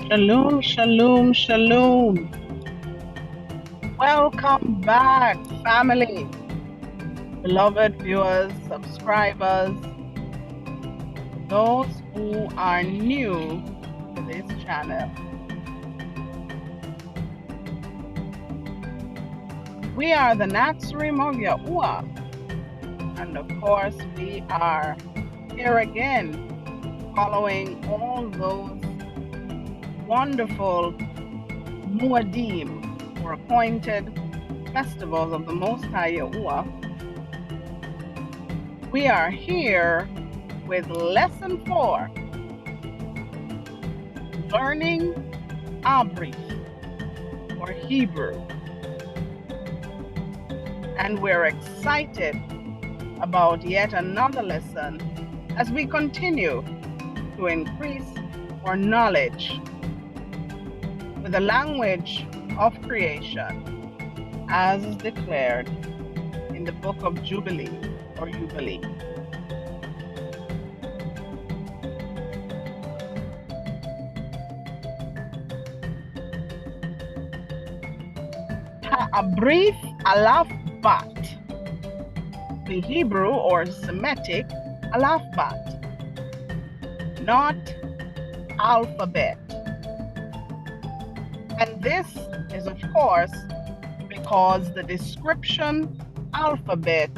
Shalom, shalom, shalom. Welcome back, family, beloved viewers, subscribers, those who are new to this channel. We are the Natsurim of Yahuwah, and of course, we are here again following all those wonderful Muadim, or appointed festivals of the Most High Yahuwah. We are here with lesson 4, learning Abryth, or Hebrew. And we're excited about yet another lesson as we continue to increase our knowledge with the language of creation as is declared in the book of Jubilee or Jubilee. Abryth Alaphbath, the Hebrew or Semitic Alaphbath, not alphabet. And this is, of course, because the description alphabet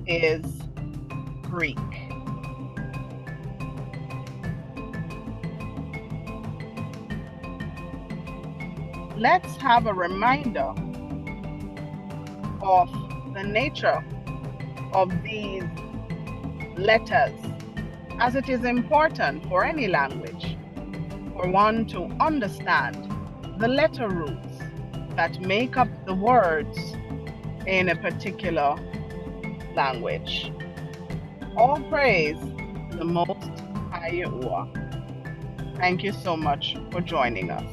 is Greek. Let's have a reminder of the nature of these letters, as it is important for any language for one to understand the letter roots that make up the words in a particular language. All praise to the Most High Yahuwah. Thank you so much for joining us.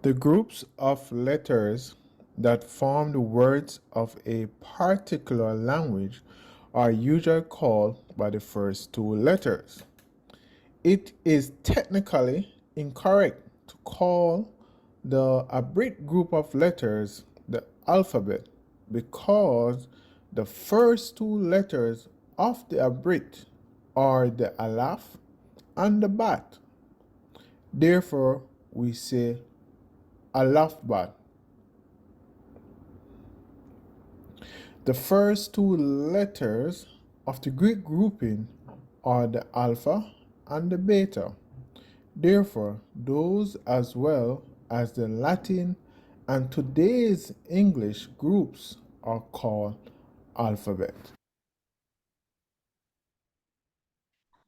The groups of letters that form the words of a particular language are usually called by the first two letters. It is technically incorrect to call the Abryth group of letters the alphabet because the first two letters of the Abryth are the Aleph and the Bat. Therefore, we say Alaphbath. The first two letters of the Greek grouping are the alpha and the beta. Therefore, those as well as the Latin and today's English groups are called alphabet.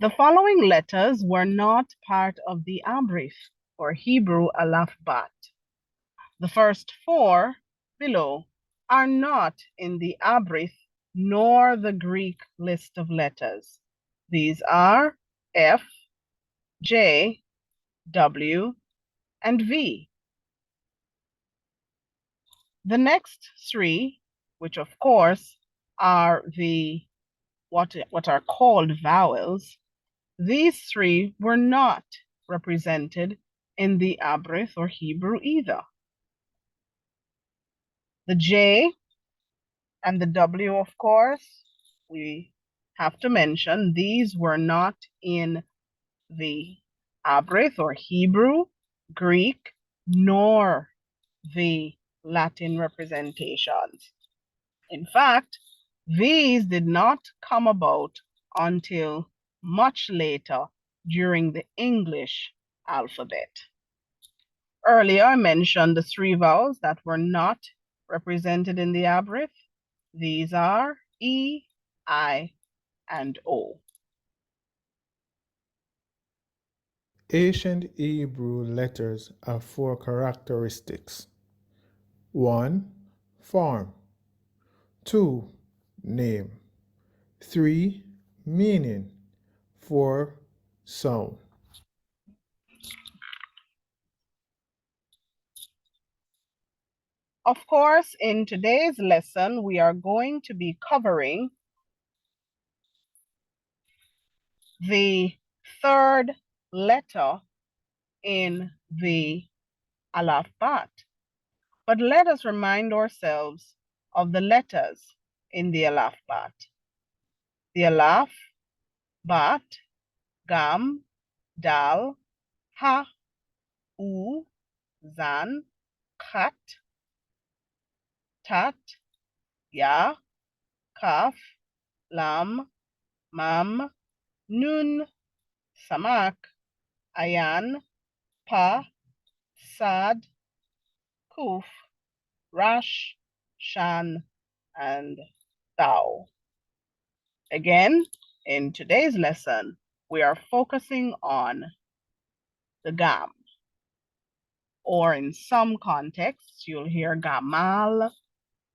The following letters were not part of the Abryth or Hebrew Alaphbath. The first 4 below are not in the Abryth nor the Greek list of letters. These are F, J, W, and V. The next 3, which of course are the what are called vowels, these 3 were not represented in the Abryth or Hebrew either. The J and the W, of course, we have to mention, these were not in the Abryth or Hebrew, Greek, nor the Latin representations. In fact, these did not come about until much later during the English alphabet. Earlier, I mentioned the 3 vowels that were not represented in the Abryth. These are E, I, and O. Ancient Hebrew letters have 4 characteristics. 1. Form. 2. Name. 3. Meaning. 4. Sound. Of course, in today's lesson, we are going to be covering the third letter in the Alaphbath. But let us remind ourselves of the letters in the Alaphbath. The Alaph, Bat, Gam, Dal, Ha, U, Zan, Khat, Tat, Ya, Kaf, Lam, Mam, Nun, Samak, Ayan, Pa, Sad, Kuf, Rash, Shan, and Thou. Again, in today's lesson, we are focusing on the Gam, or in some contexts, you'll hear Gamal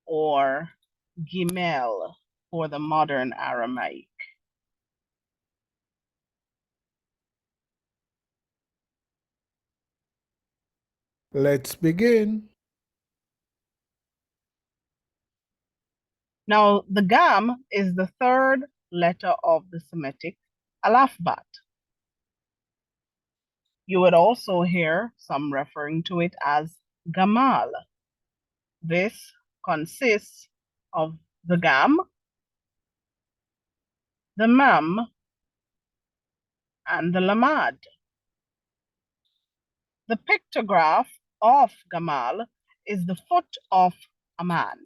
or Gimel for the modern Aramaic. Let's begin. Now, the Gam is the third letter of the Semitic Alaphbath. You would also hear some referring to it as Gamal. This consists of the Gam, the Mam, and the Lamad. The pictograph of Gamal is the foot of a man.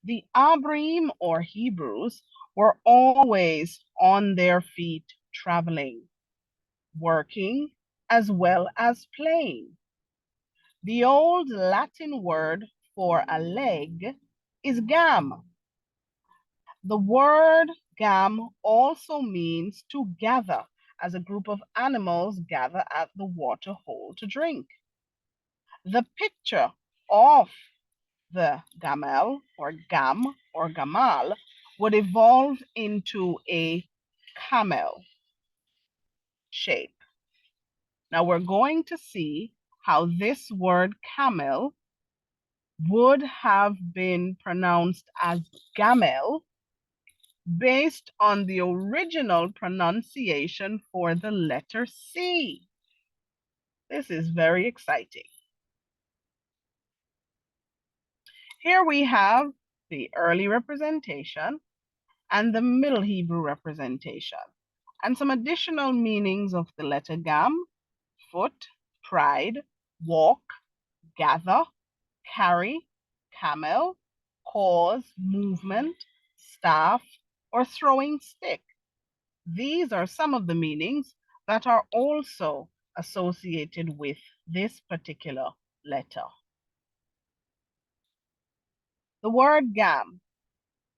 The Abrim or Hebrews were always on their feet traveling, working, as well as playing. The old Latin word for a leg is gam. The word gam also means to gather, as a group of animals gather at the water hole to drink. The picture of the gamel or gam or gamal would evolve into a camel shape. Now we're going to see how this word camel would have been pronounced as gamel based on the original pronunciation for the letter C. This is very exciting. Here we have the early representation and the Middle Hebrew representation, and some additional meanings of the letter gam: foot, pride, walk, gather, carry, camel, cause, movement, staff, or throwing stick. These are some of the meanings that are also associated with this particular letter. The word gam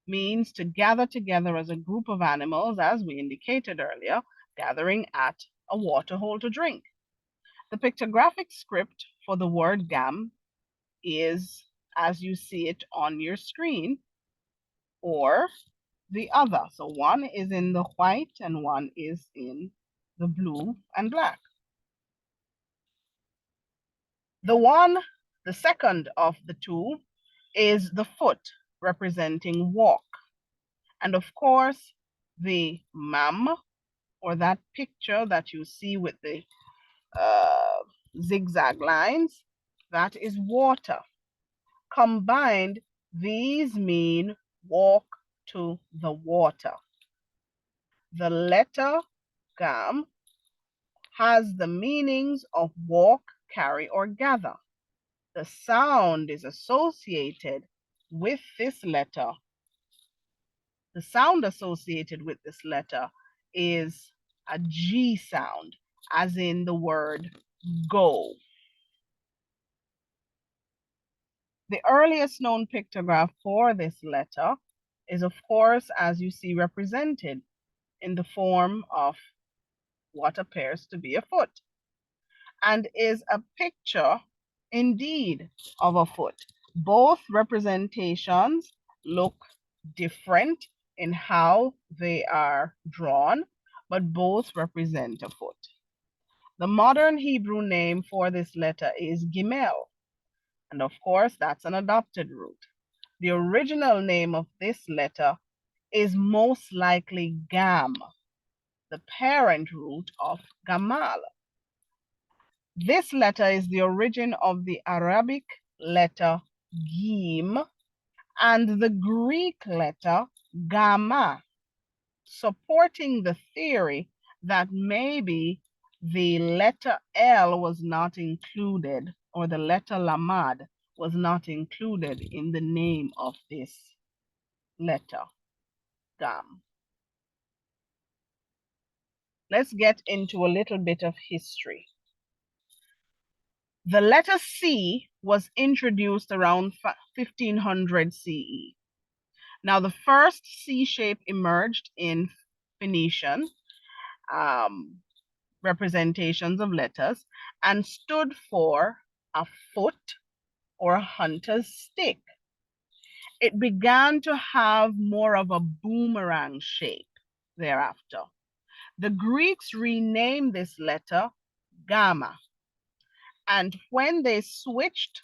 means to gather together as a group of animals, as we indicated earlier, gathering at a water hole to drink. The pictographic script for the word gam is as you see it on your screen, or the other. So one is in the white and one is in the blue and black. The second of the two is the foot, representing walk. And of course, the mam, or that picture that you see with the zigzag lines, that is water. Combined, these mean walk to the water. The letter gam has the meanings of walk, carry, or gather. The sound is associated with this letter. The sound associated with this letter is a G sound, as in the word go. The earliest known pictograph for this letter is, of course, as you see represented in the form of what appears to be a foot, and is a picture indeed of a foot. Both representations look different in how they are drawn, but both represent a foot. The modern Hebrew name for this letter is Gimel, and of course, that's an adopted root. The original name of this letter is most likely Gam, the parent root of gamal. This letter is the origin of the Arabic letter gim and the Greek letter gamma, supporting the theory that maybe the letter L was not included, or the letter lamad was not included in the name of this letter, gam. Let's get into a little bit of history. The letter C was introduced around 1500 CE. Now, the first C shape emerged in Phoenician representations of letters and stood for a foot or a hunter's stick. It began to have more of a boomerang shape thereafter. The Greeks renamed this letter gamma, and when they switched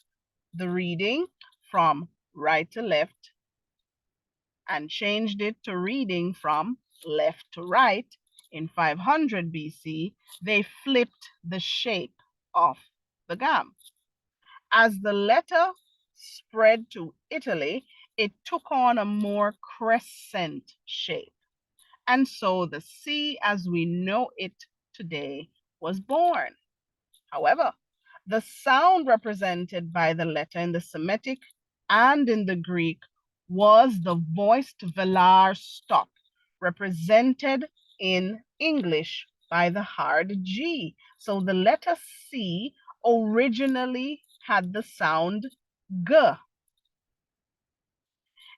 the reading from right to left and changed it to reading from left to right in 500 BC, they flipped the shape of the gam. As the letter spread to Italy, it took on a more crescent shape. And so the C as we know it today was born. However, the sound represented by the letter in the Semitic and in the Greek was the voiced velar stop, represented in English by the hard G. So the letter C originally had the sound G.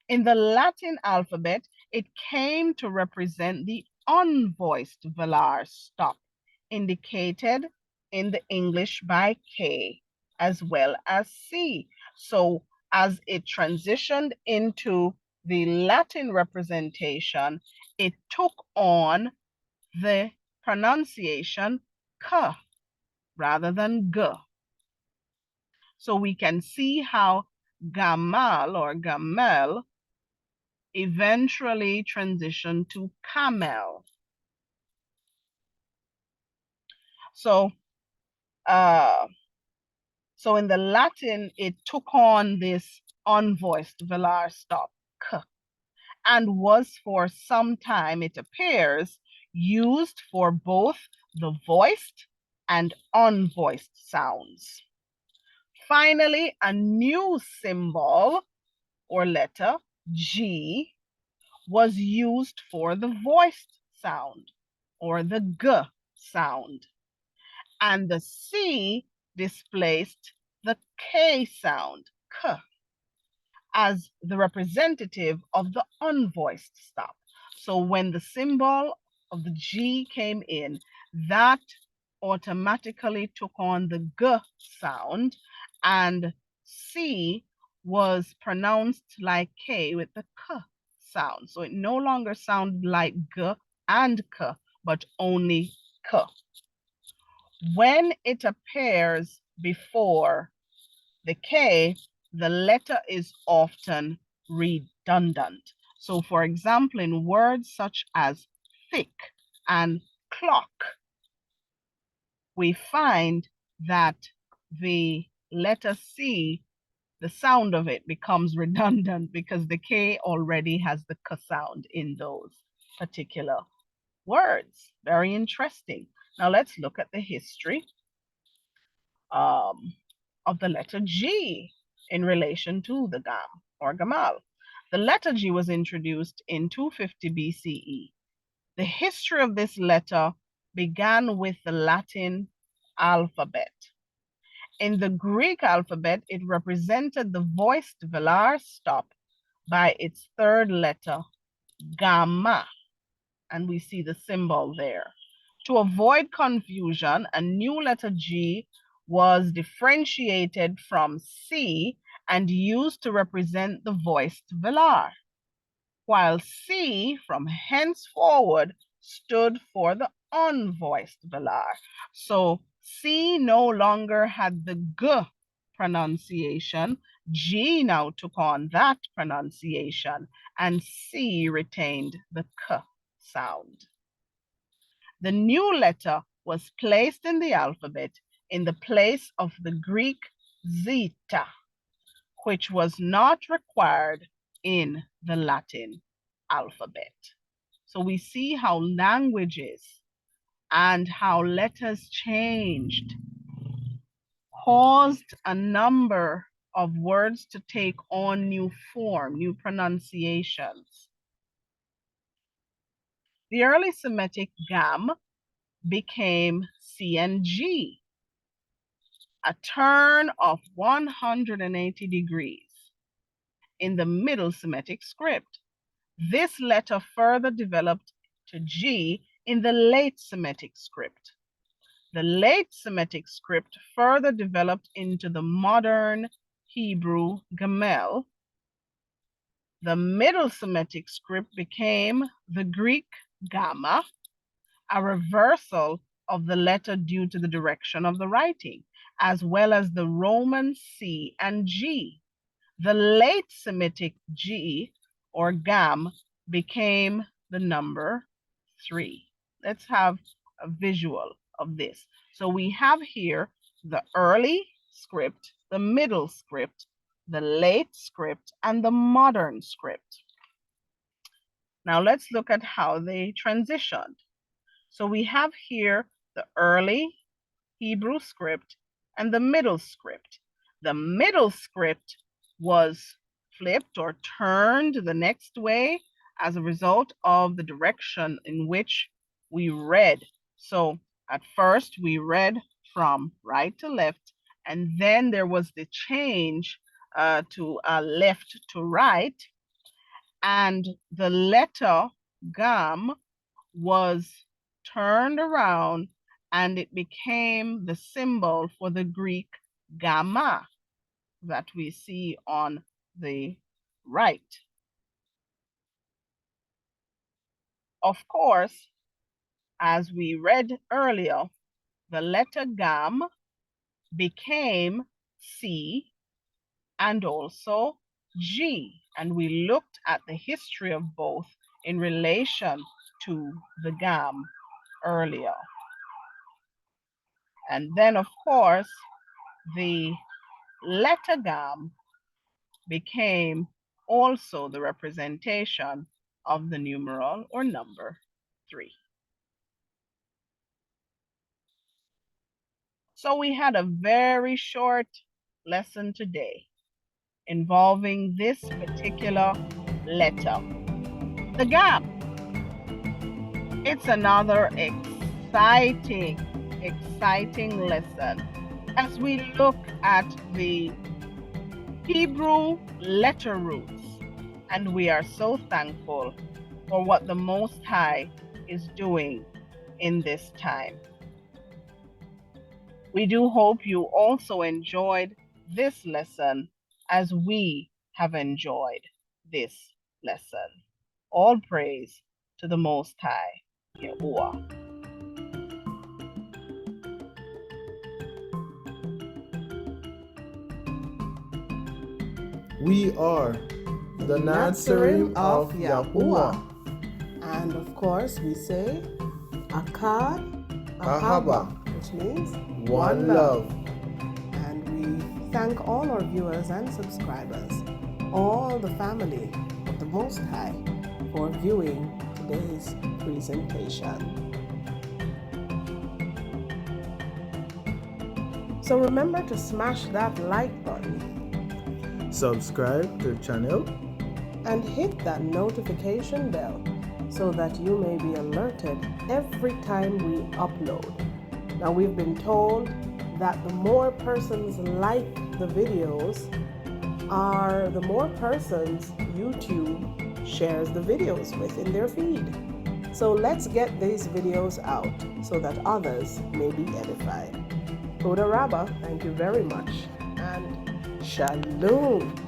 In the Latin alphabet, it came to represent the unvoiced velar stop, indicated in the English by K as well as C. So as it transitioned into the Latin representation, it took on the pronunciation K rather than G. So we can see how gamal or gamel eventually transitioned to camel. So in the Latin, it took on this unvoiced velar stop, k, and was for some time, it appears, used for both the voiced and unvoiced sounds. Finally, a new symbol or letter, G, was used for the voiced sound or the G sound. And the C displaced the K sound, K, as the representative of the unvoiced stop. So when the symbol of the G came in, that automatically took on the G sound, and C was pronounced like K with the K sound. So it no longer sounded like G and K, but only K. When it appears before the K, the letter is often redundant. So for example, in words such as thick and clock, we find that the letter C, the sound of it becomes redundant because the K already has the K sound in those particular words. Very interesting. Now let's look at the history of the letter G in relation to the gam or gamal. The letter G was introduced in 250 BCE. The history of this letter began with the Latin alphabet. In the Greek alphabet, it represented the voiced velar stop by its third letter, gamma, and we see the symbol there. To avoid confusion, a new letter G was differentiated from C and used to represent the voiced velar, while C from henceforward stood for the unvoiced velar. So C no longer had the G pronunciation. G now took on that pronunciation, and C retained the K sound. The new letter was placed in the alphabet in the place of the Greek zeta, which was not required in the Latin alphabet. So we see how languages and how letters changed caused a number of words to take on new form, new pronunciations. The early Semitic gam became CNG, a turn of 180 degrees in the Middle Semitic script. This letter further developed to G in the late Semitic script. The late Semitic script further developed into the modern Hebrew Gamel. The Middle Semitic script became the Greek Gamma, a reversal of the letter due to the direction of the writing, as well as the Roman C and G. The late Semitic G or Gam became the number 3. Let's have a visual of this. So we have here the early script, the middle script, the late script, and the modern script. Now let's look at how they transitioned. So we have here the early Hebrew script and the middle script. The middle script was flipped or turned the next way as a result of the direction in which we read. So at first we read from right to left, and then there was the change to left to right, and the letter gam was turned around and it became the symbol for the Greek gamma that we see on the right. Of course, as we read earlier, the letter gam became C and also G, and we looked at the history of both in relation to the gam earlier. And then, of course, the letter gam became also the representation of the numeral or number 3. So we had a very short lesson today involving this particular letter, the gam. It's another exciting lesson as we look at the Hebrew letter roots, and we are so thankful for what the Most High is doing in this time. We do hope you also enjoyed this lesson as we have enjoyed this lesson. All praise to the Most High, Yahuwah. We are the Nazarene of Yahuwah. And of course, we say Achad, Ahabah, which means one love. And we thank all our viewers and subscribers, all the family of the Most High, for viewing today's presentation. So remember to smash that like button Subscribe to the channel and hit that notification bell so that you may be alerted every time we upload. Now, we've been told that the more persons like the videos the more persons YouTube shares the videos with in their feed. So let's get these videos out so that others may be edified. Toda Rabba, thank you very much, and Shalom.